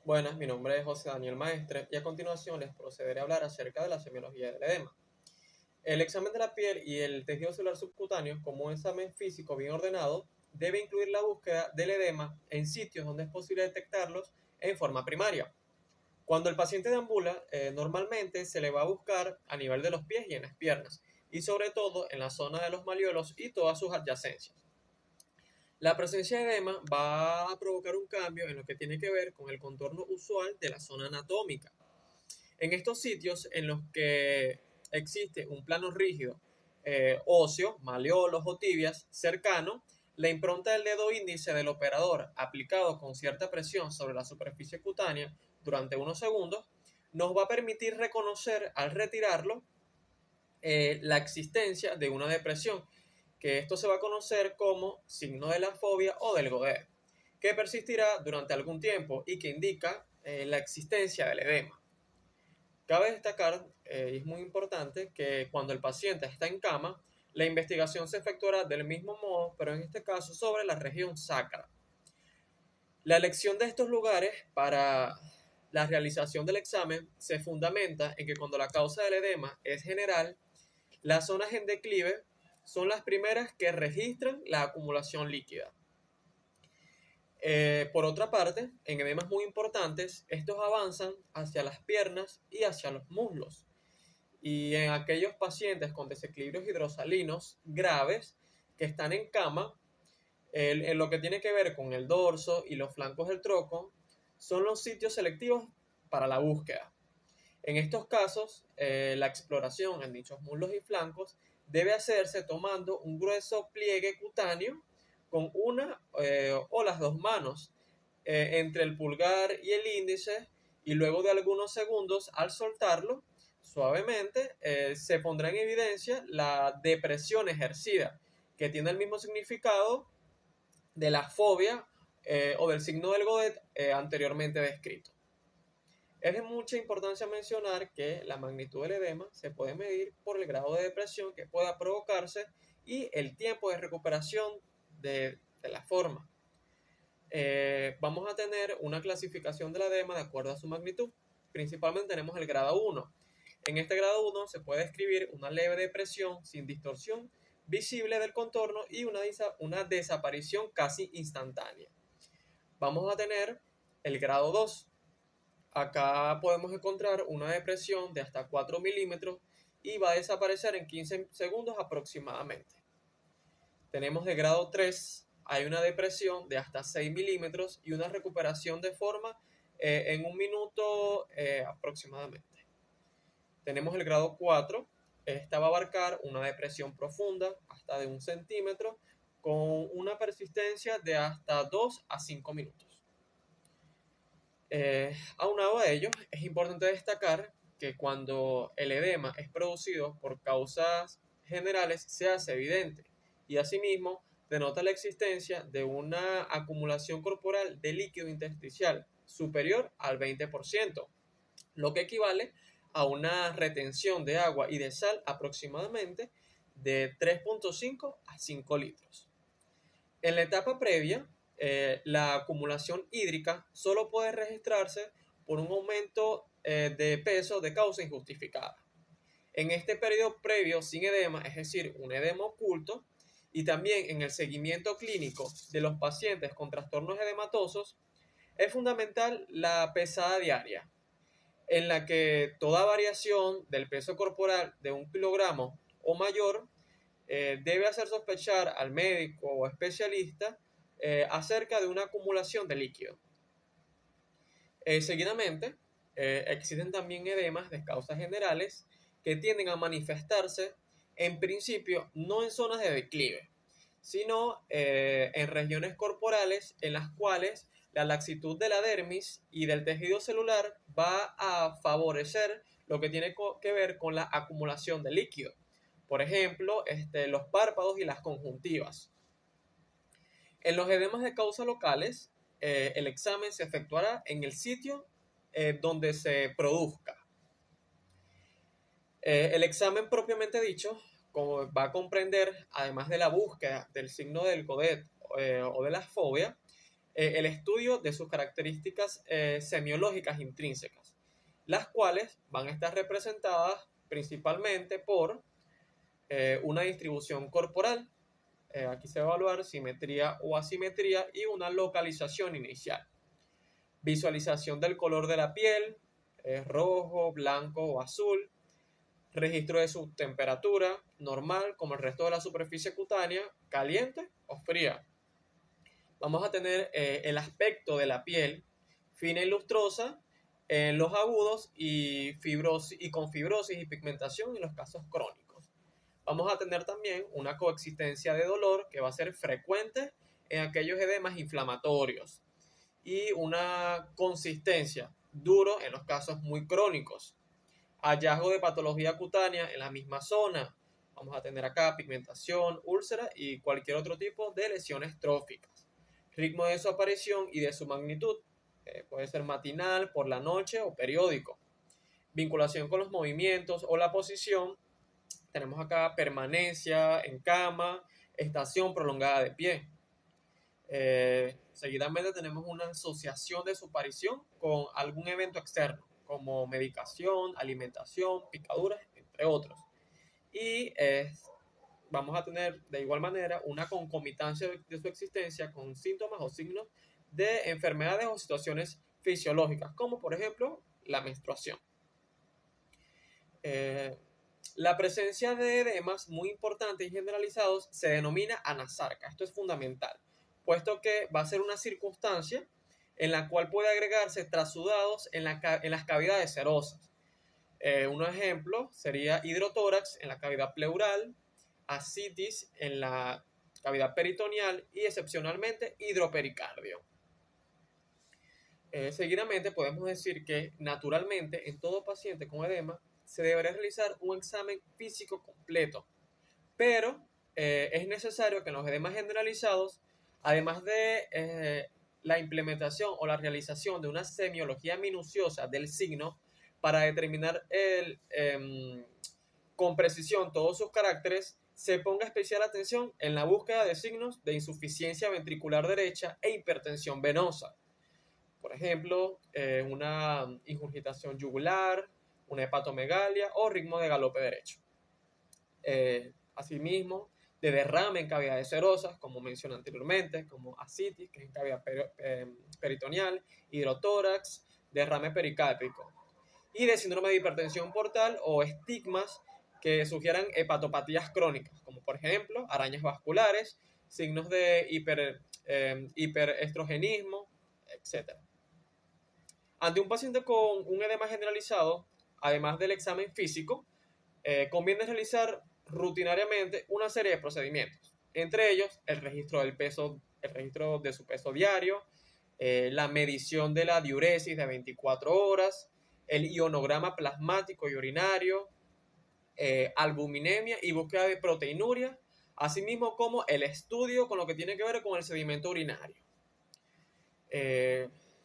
Buenas, mi nombre es José Daniel Maestre y a continuación les procederé a hablar acerca de la semiología del edema. El examen de la piel y el tejido celular subcutáneo, como un examen físico bien ordenado, debe incluir la búsqueda del edema en sitios donde es posible detectarlos en forma primaria. Cuando el paciente deambula, normalmente se le va a buscar a nivel de los pies y en las piernas, y sobre todo en la zona de los malleolos y todas sus adyacencias. La presencia de edema va a provocar un cambio en lo que tiene que ver con el contorno usual de la zona anatómica. En estos sitios en los que existe un plano rígido, óseo, maleolos o tibias, cercano, la impronta del dedo índice del operador aplicado con cierta presión sobre la superficie cutánea durante unos segundos nos va a permitir reconocer al retirarlo la existencia de una depresión, que esto se va a conocer como signo de la fobia o del Godet, que persistirá durante algún tiempo y que indica la existencia del edema. Cabe destacar, y es muy importante, que cuando el paciente está en cama, la investigación se efectuará del mismo modo, pero en este caso sobre la región sacra. La elección de estos lugares para la realización del examen se fundamenta en que cuando la causa del edema es general, las zonas en declive son las primeras que registran la acumulación líquida. Por otra parte, en edemas muy importantes, estos avanzan hacia las piernas y hacia los muslos. Y en aquellos pacientes con desequilibrios hidrosalinos graves que están en cama, en lo que tiene que ver con el dorso y los flancos del tronco, son los sitios selectivos para la búsqueda. En estos casos, la exploración en dichos muslos y flancos debe hacerse tomando un grueso pliegue cutáneo con una o las dos manos entre el pulgar y el índice, y luego de algunos segundos al soltarlo suavemente se pondrá en evidencia la depresión ejercida, que tiene el mismo significado de la fobia o del signo del Godet anteriormente descrito. Es de mucha importancia mencionar que la magnitud del edema se puede medir por el grado de depresión que pueda provocarse y el tiempo de recuperación de la forma. Vamos a tener una clasificación del edema de acuerdo a su magnitud. Principalmente tenemos el grado 1. En este grado 1 se puede describir una leve depresión sin distorsión visible del contorno y una desaparición casi instantánea. Vamos a tener el grado 2. Acá podemos encontrar una depresión de hasta 4 milímetros y va a desaparecer en 15 segundos aproximadamente. Tenemos de grado 3, hay una depresión de hasta 6 milímetros y una recuperación de forma en un minuto aproximadamente. Tenemos el grado 4, esta va a abarcar una depresión profunda hasta de 1 centímetro con una persistencia de hasta 2 a 5 minutos. Aunado a ello, es importante destacar que cuando el edema es producido por causas generales se hace evidente y asimismo denota la existencia de una acumulación corporal de líquido intersticial superior al 20%, lo que equivale a una retención de agua y de sal aproximadamente de 3,5 a 5 litros. En la etapa previa, la acumulación hídrica solo puede registrarse por un aumento de peso de causa injustificada. En este periodo previo sin edema, es decir, un edema oculto, y también en el seguimiento clínico de los pacientes con trastornos edematosos, es fundamental la pesada diaria, en la que toda variación del peso corporal de 1 kilogramo o mayor debe hacer sospechar al médico o especialista acerca de una acumulación de líquido. Seguidamente, existen también edemas de causas generales que tienden a manifestarse en principio no en zonas de declive, sino en regiones corporales en las cuales la laxitud de la dermis y del tejido celular va a favorecer lo que tiene que ver con la acumulación de líquido. Por ejemplo, los párpados y las conjuntivas. En los edemas de causa locales, el examen se efectuará en el sitio donde se produzca. El examen propiamente dicho va a comprender, además de la búsqueda del signo del Godet o de la fobia, el estudio de sus características semiológicas intrínsecas, las cuales van a estar representadas principalmente por una distribución corporal. Aquí se va a evaluar simetría o asimetría y una localización inicial. Visualización del color de la piel, rojo, blanco o azul. Registro de su temperatura normal, como el resto de la superficie cutánea, caliente o fría. Vamos a tener el aspecto de la piel fina y lustrosa en los agudos y con fibrosis y pigmentación en los casos crónicos. Vamos a tener también una coexistencia de dolor que va a ser frecuente en aquellos edemas inflamatorios y una consistencia duro en los casos muy crónicos. Hallazgo de patología cutánea en la misma zona. Vamos a tener acá pigmentación, úlcera y cualquier otro tipo de lesiones tróficas. Ritmo de su aparición y de su magnitud. Puede ser matinal, por la noche o periódico. Vinculación con los movimientos o la posición. Tenemos acá permanencia en cama, estación prolongada de pie. Seguidamente tenemos una asociación de su aparición con algún evento externo, como medicación, alimentación, picaduras, entre otros. Y vamos a tener de igual manera una concomitancia de su existencia con síntomas o signos de enfermedades o situaciones fisiológicas, como por ejemplo la menstruación. La presencia de edemas muy importantes y generalizados se denomina anasarca. Esto es fundamental, puesto que va a ser una circunstancia en la cual puede agregarse trasudados en las cavidades serosas. Un ejemplo sería hidrotórax en la cavidad pleural, ascitis en la cavidad peritoneal y excepcionalmente hidropericardio. Seguidamente podemos decir que naturalmente en todo paciente con edema se debería realizar un examen físico completo, pero es necesario que en los edemas generalizados, además de la implementación o la realización de una semiología minuciosa del signo para determinar con precisión todos sus caracteres, se ponga especial atención en la búsqueda de signos de insuficiencia ventricular derecha e hipertensión venosa. Por ejemplo, una ingurgitación yugular, una hepatomegalia o ritmo de galope derecho. Asimismo, de derrame en cavidades serosas, como mencioné anteriormente, como ascitis, que es en cavidad peritoneal, hidrotórax, derrame pericárdico. Y de síndrome de hipertensión portal o estigmas que sugieran hepatopatías crónicas, como por ejemplo arañas vasculares, signos de hiperestrogenismo, etc. Ante un paciente con un edema generalizado, además del examen físico, conviene realizar rutinariamente una serie de procedimientos, entre ellos el registro del peso, el registro de su peso diario, la medición de la diuresis de 24 horas, el ionograma plasmático y urinario, albuminemia y búsqueda de proteinuria, asimismo como el estudio con lo que tiene que ver con el sedimento urinario.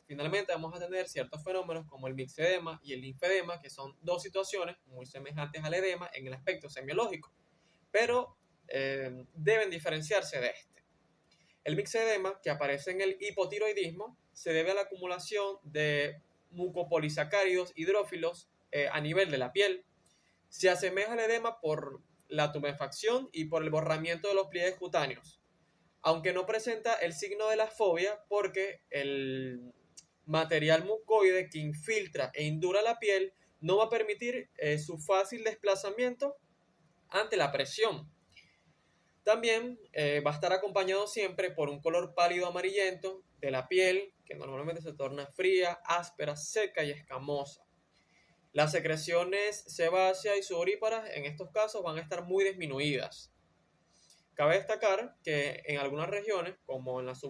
Finalmente vamos a tener ciertos fenómenos como el mixedema y el linfedema, que son dos situaciones muy semejantes al edema en el aspecto semiológico, pero deben diferenciarse de este. El mixedema, que aparece en el hipotiroidismo, se debe a la acumulación de mucopolisacáridos hidrófilos a nivel de la piel. Se asemeja al edema por la tumefacción y por el borramiento de los pliegues cutáneos, aunque no presenta el signo de la fobia porque el material mucoide que infiltra e indura la piel no va a permitir su fácil desplazamiento ante la presión. También va a estar acompañado siempre por un color pálido amarillento de la piel, que normalmente se torna fría, áspera, seca y escamosa. Las secreciones sebáceas y sudoríparas en estos casos van a estar muy disminuidas. Cabe destacar que en algunas regiones, como en las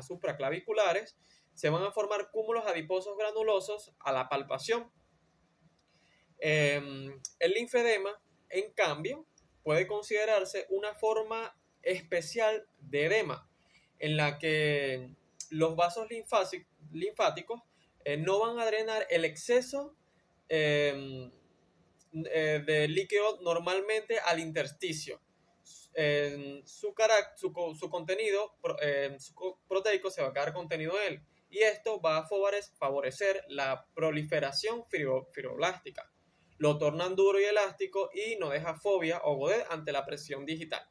supraclaviculares, se van a formar cúmulos adiposos granulosos a la palpación. El linfedema, en cambio, puede considerarse una forma especial de edema, en la que los vasos linfáticos no van a drenar el exceso de líquido normalmente al intersticio. su contenido proteico se va a quedar contenido en él. Y esto va a favorecer la proliferación fibroblástica. Lo tornan duro y elástico y no deja fobia o godet ante la presión digital.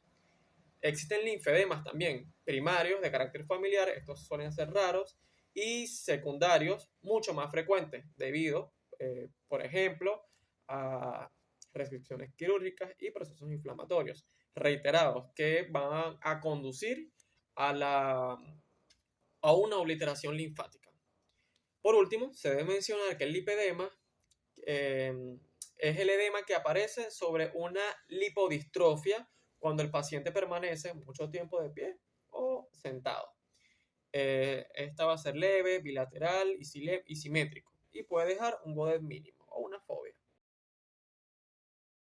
Existen linfedemas también, primarios de carácter familiar, estos suelen ser raros, y secundarios mucho más frecuentes, debido, por ejemplo, a restricciones quirúrgicas y procesos inflamatorios reiterados que van a conducir a una obliteración linfática. Por último, se debe mencionar que el lipedema es el edema que aparece sobre una lipodistrofia cuando el paciente permanece mucho tiempo de pie o sentado. Esta va a ser leve, bilateral y simétrico y puede dejar un godet mínimo o una fobia.